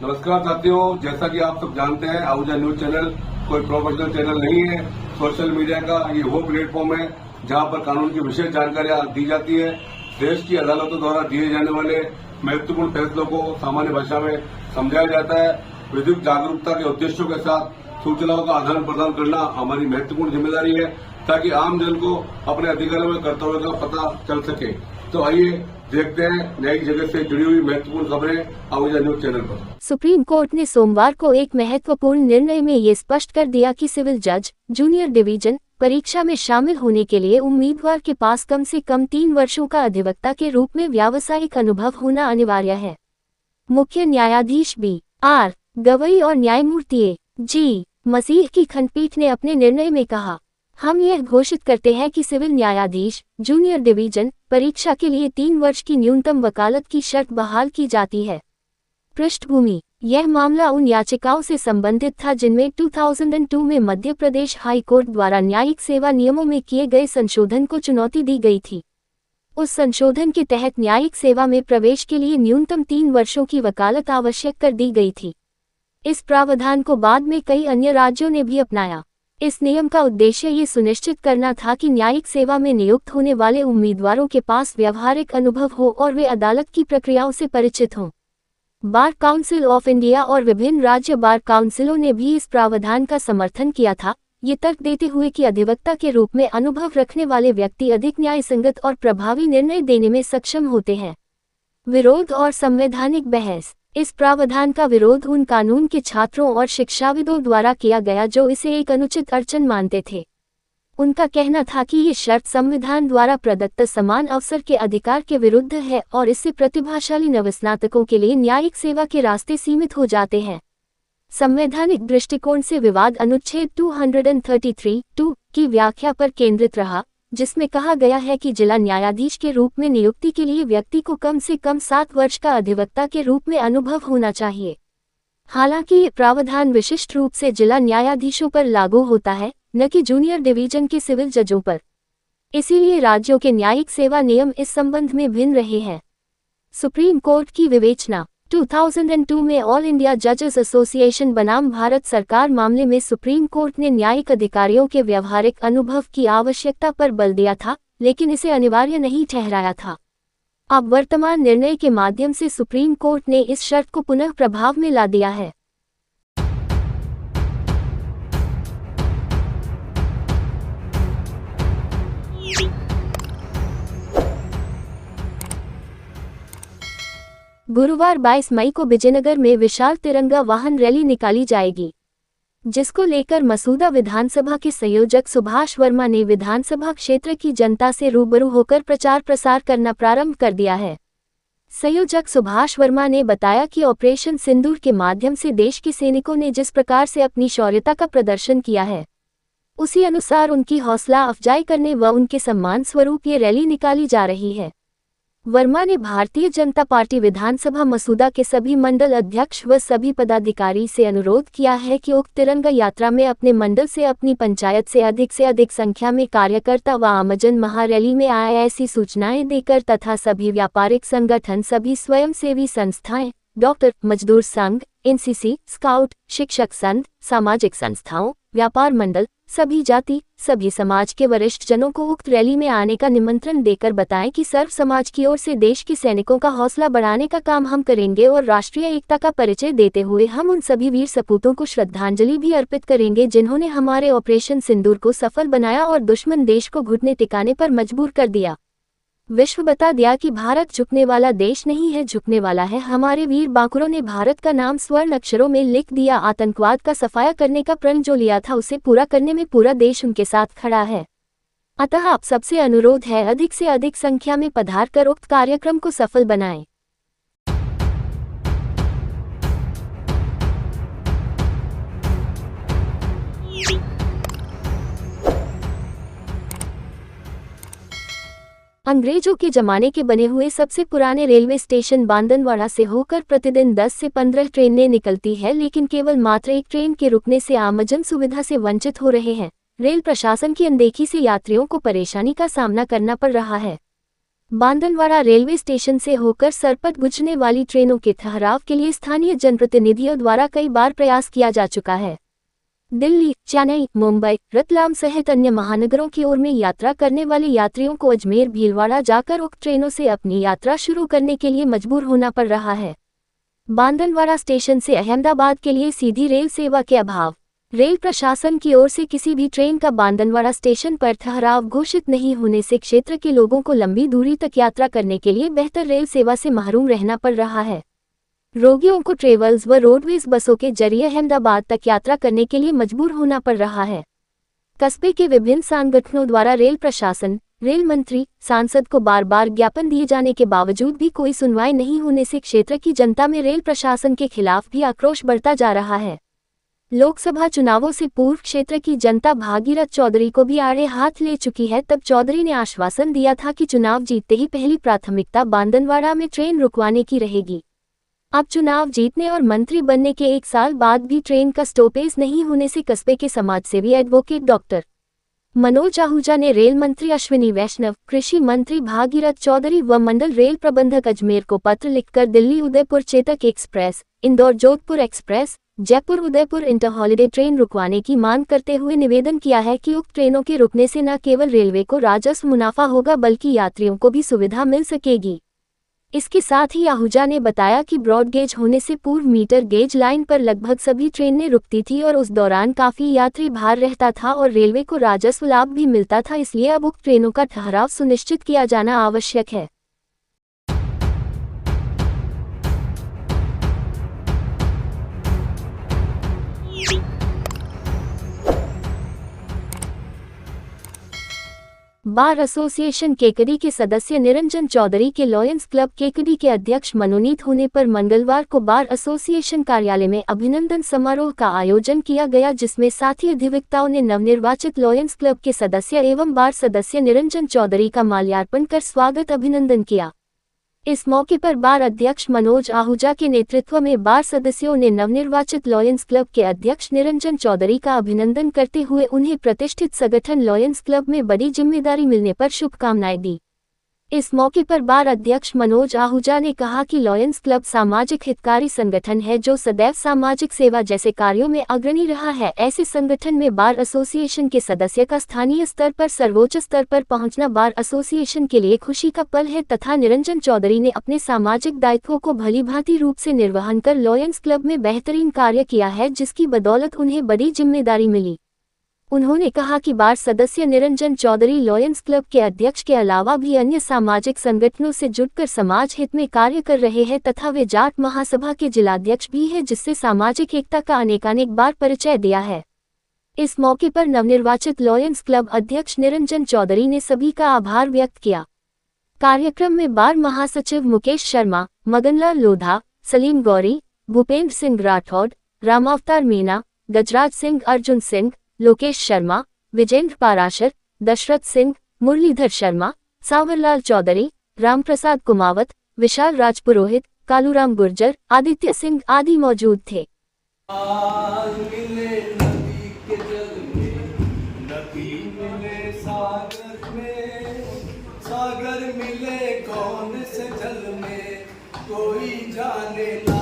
नमस्कार साथियों, जैसा कि आप सब जानते हैं आहूजा न्यूज चैनल कोई प्रोफेशनल चैनल नहीं है। सोशल मीडिया का ये वो प्लेटफॉर्म है जहां पर कानून की विशेष जानकारियां दी जाती है। देश की अदालतों द्वारा दिए जाने वाले महत्वपूर्ण फैसलों को सामान्य भाषा में समझाया जाता है। विधिक जागरूकता के उद्देश्यों के साथ सूचनाओं का आदान प्रदान करना हमारी महत्वपूर्ण जिम्मेदारी है ताकि आम जन को अपने अधिकारों में कर्तव्यों का पता चल सके। तो आइए देखते हैं न्यायिक जगत से जुड़ी हुई महत्वपूर्ण खबरें आहूजा न्यूज चैनल पर। सुप्रीम कोर्ट ने सोमवार को एक महत्वपूर्ण निर्णय में ये स्पष्ट कर दिया कि सिविल जज जूनियर डिवीजन परीक्षा में शामिल होने के लिए उम्मीदवार के पास कम से कम 3 वर्षों का अधिवक्ता के रूप में व्यावसायिक अनुभव होना अनिवार्य है। मुख्य न्यायाधीश B.R. गवई और न्यायमूर्ति A.G. मसीह की खंडपीठ ने अपने निर्णय में कहा, हम यह घोषित करते हैं कि सिविल न्यायाधीश जूनियर डिवीजन परीक्षा के लिए 3 वर्ष की न्यूनतम वकालत की शर्त बहाल की जाती है। पृष्ठभूमि: यह मामला उन याचिकाओं से संबंधित था जिनमें 2002 में मध्य प्रदेश हाई कोर्ट द्वारा न्यायिक सेवा नियमों में किए गए संशोधन को चुनौती दी गई थी। उस संशोधन के तहत न्यायिक सेवा में प्रवेश के लिए न्यूनतम 3 वर्षों की वकालत आवश्यक कर दी गई थी। इस प्रावधान को बाद में कई अन्य राज्यों ने भी अपनाया। इस नियम का उद्देश्य ये सुनिश्चित करना था कि न्यायिक सेवा में नियुक्त होने वाले उम्मीदवारों के पास व्यावहारिक अनुभव हो और वे अदालत की प्रक्रियाओं से परिचित हों। बार काउंसिल ऑफ इंडिया और विभिन्न राज्य बार काउंसिलों ने भी इस प्रावधान का समर्थन किया था, ये तर्क देते हुए कि अधिवक्ता के रूप में अनुभव रखने वाले व्यक्ति अधिक न्यायसंगत और प्रभावी निर्णय देने में सक्षम होते हैं। विरोध और संवैधानिक बहस: इस प्रावधान का विरोध उन कानून के छात्रों और शिक्षाविदों द्वारा किया गया जो इसे एक अनुचित अड़चन मानते थे। उनका कहना था कि ये शर्त संविधान द्वारा प्रदत्त समान अवसर के अधिकार के विरुद्ध है और इससे प्रतिभाशाली नवस्नातकों के लिए न्यायिक सेवा के रास्ते सीमित हो जाते हैं। संवैधानिक दृष्टिकोण से विवाद अनुच्छेद 233(2) की व्याख्या पर केंद्रित रहा, जिसमें कहा गया है कि जिला न्यायाधीश के रूप में नियुक्ति के लिए व्यक्ति को कम से कम 7 वर्ष का अधिवक्ता के रूप में अनुभव होना चाहिए। हालांकि ये प्रावधान विशिष्ट रूप से जिला न्यायाधीशों पर लागू होता है, न कि जूनियर डिवीजन के सिविल जजों पर। इसीलिए राज्यों के न्यायिक सेवा नियम इस संबंध में भिन्न रहे हैं। सुप्रीम कोर्ट की विवेचना: 2002 में ऑल इंडिया जजेस एसोसिएशन बनाम भारत सरकार मामले में सुप्रीम कोर्ट ने न्यायिक अधिकारियों के व्यावहारिक अनुभव की आवश्यकता पर बल दिया था, लेकिन इसे अनिवार्य नहीं ठहराया था। अब वर्तमान निर्णय के माध्यम से सुप्रीम कोर्ट ने इस शर्त को पुनः प्रभाव में ला दिया है। गुरुवार 22 मई को विजयनगर में विशाल तिरंगा वाहन रैली निकाली जाएगी, जिसको लेकर मसूदा विधानसभा के संयोजक सुभाष वर्मा ने विधानसभा क्षेत्र की जनता से रूबरू होकर प्रचार प्रसार करना प्रारंभ कर दिया है। संयोजक सुभाष वर्मा ने बताया कि ऑपरेशन सिंदूर के माध्यम से देश के सैनिकों ने जिस प्रकार से अपनी शौर्यता का प्रदर्शन किया है, उसी अनुसार उनकी हौसला अफजाई करने व उनके सम्मान स्वरूप ये रैली निकाली जा रही है। वर्मा ने भारतीय जनता पार्टी विधानसभा मसूदा के सभी मंडल अध्यक्ष व सभी पदाधिकारी से अनुरोध किया है कि उक्त तिरंगा यात्रा में अपने मंडल से अपनी पंचायत से अधिक संख्या में कार्यकर्ता व आमजन महारैली में आए, ऐसी सूचनाएं देकर तथा सभी व्यापारिक संगठन, सभी स्वयंसेवी संस्थाएं, डॉक्टर, मजदूर संघ, एनसीसी, स्काउट, शिक्षक संघ, सामाजिक संस्थाओं, व्यापार मंडल, सभी जाति, सभी समाज के वरिष्ठ जनों को उक्त रैली में आने का निमंत्रण देकर बताएं कि सर्व समाज की ओर से देश के सैनिकों का हौसला बढ़ाने का काम हम करेंगे और राष्ट्रीय एकता का परिचय देते हुए हम उन सभी वीर सपूतों को श्रद्धांजलि भी अर्पित करेंगे जिन्होंने हमारे ऑपरेशन सिंदूर को सफल बनाया और दुश्मन देश को घुटने टिकाने पर मजबूर कर दिया। विश्व बता दिया कि भारत झुकने वाला देश नहीं है, झुकने वाला है। हमारे वीर बांकुरों ने भारत का नाम स्वर्ण अक्षरों में लिख दिया। आतंकवाद का सफाया करने का प्रण जो लिया था, उसे पूरा करने में पूरा देश उनके साथ खड़ा है। अतः आप सबसे अनुरोध है, अधिक से अधिक संख्या में पधार कर उक्त कार्यक्रम को सफल बनाएं। अंग्रेजों के जमाने के बने हुए सबसे पुराने रेलवे स्टेशन बांदनवाड़ा से होकर प्रतिदिन 10 से 15 ट्रेनें निकलती है, लेकिन केवल मात्र एक ट्रेन के रुकने से आमजन सुविधा से वंचित हो रहे हैं। रेल प्रशासन की अनदेखी से यात्रियों को परेशानी का सामना करना पड़ रहा है। बांदनवाड़ा रेलवे स्टेशन से होकर सरपट गुजरने वाली ट्रेनों के ठहराव के लिए स्थानीय जनप्रतिनिधियों द्वारा कई बार प्रयास किया जा चुका है। दिल्ली, चेन्नई, मुंबई, रतलाम सहित अन्य महानगरों की ओर में यात्रा करने वाले यात्रियों को अजमेर भीलवाड़ा जाकर उक्त ट्रेनों से अपनी यात्रा शुरू करने के लिए मजबूर होना पड़ रहा है। बांदनवाड़ा स्टेशन से अहमदाबाद के लिए सीधी रेल सेवा के अभाव, रेल प्रशासन की ओर से किसी भी ट्रेन का बांदनवाड़ा स्टेशन पर ठहराव घोषित नहीं होने से क्षेत्र के लोगों को लंबी दूरी तक यात्रा करने के लिए बेहतर रेल सेवा से महरूम रहना पड़ रहा है। रोगियों को ट्रेवल्स व रोडवेज बसों के जरिए अहमदाबाद तक यात्रा करने के लिए मजबूर होना पड़ रहा है। कस्बे के विभिन्न संगठनों द्वारा रेल प्रशासन, रेल मंत्री, सांसद को बार बार ज्ञापन दिए जाने के बावजूद भी कोई सुनवाई नहीं होने से क्षेत्र की जनता में रेल प्रशासन के खिलाफ भी आक्रोश बढ़ता जा रहा है। लोकसभा चुनावों से पूर्व क्षेत्र की जनता भागीरथ चौधरी को भी आड़े हाथ ले चुकी है। तब चौधरी ने आश्वासन दिया था कि चुनाव जीतते ही पहली प्राथमिकता बांदनवाड़ा में ट्रेन रुकवाने की रहेगी। अब चुनाव जीतने और मंत्री बनने के 1 साल बाद भी ट्रेन का स्टॉपेज नहीं होने से कस्बे के समाजसेवी एडवोकेट डॉक्टर मनोज आहूजा ने रेल मंत्री अश्विनी वैष्णव, कृषि मंत्री भागीरथ चौधरी व मंडल रेल प्रबंधक अजमेर को पत्र लिखकर Delhi Udaipur Chetak express, Indore Jodhpur express, Jaipur Udaipur inter holiday train रुकवाने की मांग करते हुए निवेदन किया है कि उक्त ट्रेनों के रुकने से न केवल रेलवे को राजस्व मुनाफा होगा बल्कि यात्रियों को भी सुविधा मिल सकेगी। इसके साथ ही आहूजा ने बताया कि ब्रॉडगेज होने से पूर्व मीटर गेज लाइन पर लगभग सभी ट्रेनें रुकती थी और उस दौरान काफी यात्री भार रहता था और रेलवे को राजस्व लाभ भी मिलता था, इसलिए अब उक्त ट्रेनों का ठहराव सुनिश्चित किया जाना आवश्यक है। बार एसोसिएशन केकडी के सदस्य निरंजन चौधरी के लॉयंस क्लब केकडी के अध्यक्ष मनोनीत होने पर मंगलवार को बार एसोसिएशन कार्यालय में अभिनंदन समारोह का आयोजन किया गया, जिसमें साथी अधिवक्ताओं ने नवनिर्वाचित लॉयंस क्लब के सदस्य एवं बार सदस्य निरंजन चौधरी का माल्यार्पण कर स्वागत अभिनंदन किया। इस मौके पर बार अध्यक्ष मनोज आहूजा के नेतृत्व में बार सदस्यों ने नवनिर्वाचित लॉयंस क्लब के अध्यक्ष निरंजन चौधरी का अभिनंदन करते हुए उन्हें प्रतिष्ठित संगठन लॉयंस क्लब में बड़ी जिम्मेदारी मिलने पर शुभकामनाएं दी। इस मौके पर बार अध्यक्ष मनोज आहूजा ने कहा कि लॉयंस क्लब सामाजिक हितकारी संगठन है जो सदैव सामाजिक सेवा जैसे कार्यों में अग्रणी रहा है। ऐसे संगठन में बार एसोसिएशन के सदस्य का स्थानीय स्तर पर सर्वोच्च स्तर पर पहुंचना बार एसोसिएशन के लिए खुशी का पल है तथा निरंजन चौधरी ने अपने सामाजिक दायित्वों को भलीभांति रूप से निर्वहन कर लॉयंस क्लब में बेहतरीन कार्य किया है, जिसकी बदौलत उन्हें बड़ी जिम्मेदारी मिली। उन्होंने कहा कि बार सदस्य निरंजन चौधरी लॉयंस क्लब के अध्यक्ष के अलावा भी अन्य सामाजिक संगठनों से जुड़कर समाज हित में कार्य कर रहे हैं तथा वे जाट महासभा के जिलाध्यक्ष भी हैं, जिससे सामाजिक एकता का अनेकानेक बार परिचय दिया है। इस मौके पर नवनिर्वाचित लॉयंस क्लब अध्यक्ष निरंजन चौधरी ने सभी का आभार व्यक्त किया। कार्यक्रम में बार महासचिव मुकेश शर्मा, मगनलाल लोधा, सलीम गौरी, भूपेंद्र सिंह राठौड़, रामावतार मीना, गजराज सिंह, अर्जुन सिंह, लोकेश शर्मा, विजेंद्र पाराशर, दशरथ सिंह, मुरलीधर शर्मा, सावरलाल चौधरी, रामप्रसाद कुमावत, विशाल राजपुरोहित, कालूराम गुर्जर, आदित्य सिंह आदि मौजूद थे। सागर मिले कौन से जल में कोई जाने ना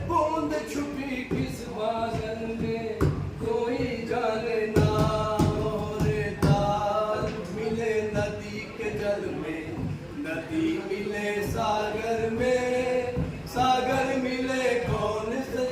बूंद छुपी किस बादल में कोई जाने ना रे तार मिले नदी के जल में, नदी मिले सागर में, सागर मिले कौन से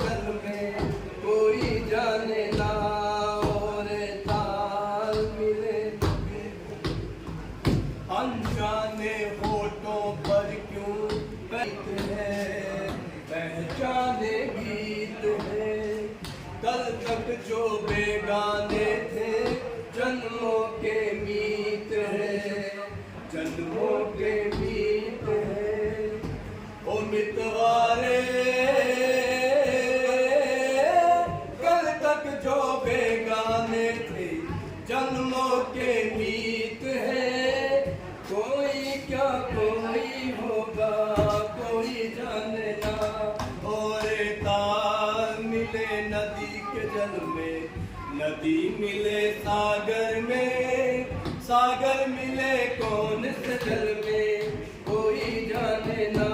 नदी मिले सागर में, सागर मिले कौन से जल में, कोई जाने ना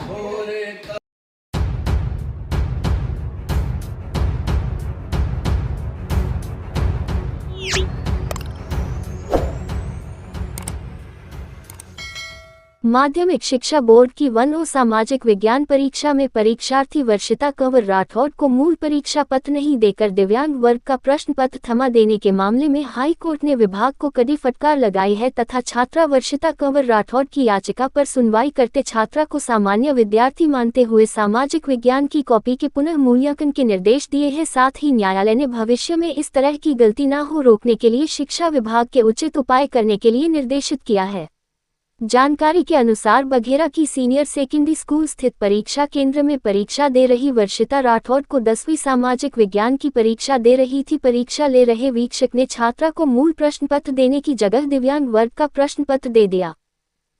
हो रे। माध्यमिक शिक्षा बोर्ड की वन और सामाजिक विज्ञान परीक्षा में परीक्षार्थी वर्षिता कंवर राठौड़ को मूल परीक्षा पत्र नहीं देकर दिव्यांग वर्ग का प्रश्न पत्र थमा देने के मामले में हाई कोर्ट ने विभाग को कड़ी फटकार लगाई है तथा छात्रा वर्षिता कंवर राठौड़ की याचिका पर सुनवाई करते छात्रा को सामान्य विद्यार्थी मानते हुए सामाजिक विज्ञान की कॉपी के पुनः मूल्यांकन के निर्देश दिए हैं। साथ ही न्यायालय ने भविष्य में इस तरह की गलती न हो रोकने के लिए शिक्षा विभाग के उचित उपाय करने के लिए निर्देशित किया है। जानकारी के अनुसार बघेरा की सीनियर सेकेंडरी स्कूल स्थित परीक्षा केंद्र में परीक्षा दे रही वर्षिता राठौड़ को 10वीं सामाजिक विज्ञान की परीक्षा दे रही थी। परीक्षा ले रहे वीक्षक ने छात्रा को मूल प्रश्न पत्र देने की जगह दिव्यांग वर्ग का प्रश्न पत्र दे दिया।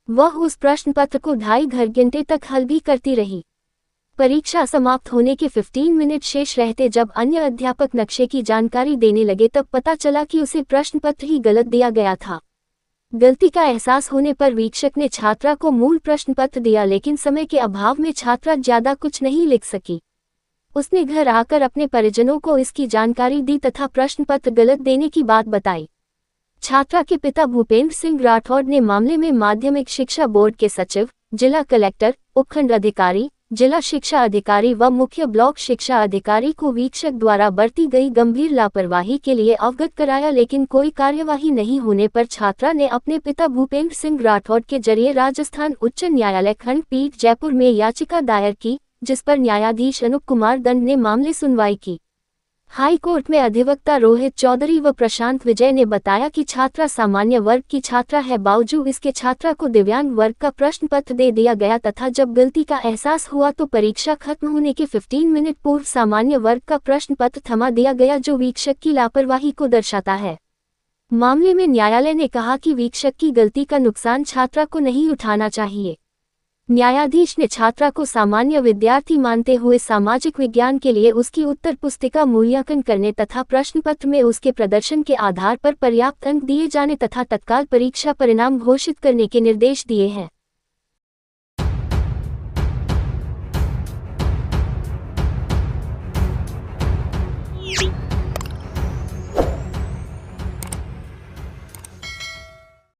वह उस प्रश्न पत्र को 2.5 घंटे तक हल भी करती रही। परीक्षा समाप्त होने के 15 मिनट शेष रहते जब अन्य अध्यापक नक्शे की जानकारी देने लगे तब पता चला कि उसे प्रश्न पत्र ही गलत दिया गया था। गलती का एहसास होने पर वीक्षक ने छात्रा को मूल प्रश्न पत्र दिया, लेकिन समय के अभाव में छात्रा ज्यादा कुछ नहीं लिख सकी। उसने घर आकर अपने परिजनों को इसकी जानकारी दी तथा प्रश्न पत्र गलत देने की बात बताई। छात्रा के पिता भूपेंद्र सिंह राठौड़ ने मामले में माध्यमिक शिक्षा बोर्ड के सचिव, जिला कलेक्टर, उपखंड अधिकारी, जिला शिक्षा अधिकारी व मुख्य ब्लॉक शिक्षा अधिकारी को वीक्षक द्वारा बरती गई गंभीर लापरवाही के लिए अवगत कराया, लेकिन कोई कार्यवाही नहीं होने पर छात्रा ने अपने पिता भूपेंद्र सिंह राठौड़ के जरिए राजस्थान उच्च न्यायालय खंडपीठ जयपुर में याचिका दायर की, जिस पर न्यायाधीश अनूप कुमार दंड ने मामले सुनवाई की। हाई कोर्ट में अधिवक्ता रोहित चौधरी व प्रशांत विजय ने बताया कि छात्रा सामान्य वर्ग की छात्रा है, बावजूद इसके छात्रा को दिव्यांग वर्ग का प्रश्न पत्र दे दिया गया तथा जब गलती का एहसास हुआ तो परीक्षा खत्म होने के 15 मिनट पूर्व सामान्य वर्ग का प्रश्न पत्र थमा दिया गया, जो वीक्षक की लापरवाही को दर्शाता है। मामले में न्यायालय ने कहा कि वीक्षक की गलती का नुकसान छात्रा को नहीं उठाना चाहिए। न्यायाधीश ने छात्रा को सामान्य विद्यार्थी मानते हुए सामाजिक विज्ञान के लिए उसकी उत्तर पुस्तिका मूल्यांकन करने तथा प्रश्न पत्र में उसके प्रदर्शन के आधार पर पर्याप्त अंक दिए जाने तथा तत्काल परीक्षा परिणाम घोषित करने के निर्देश दिए हैं।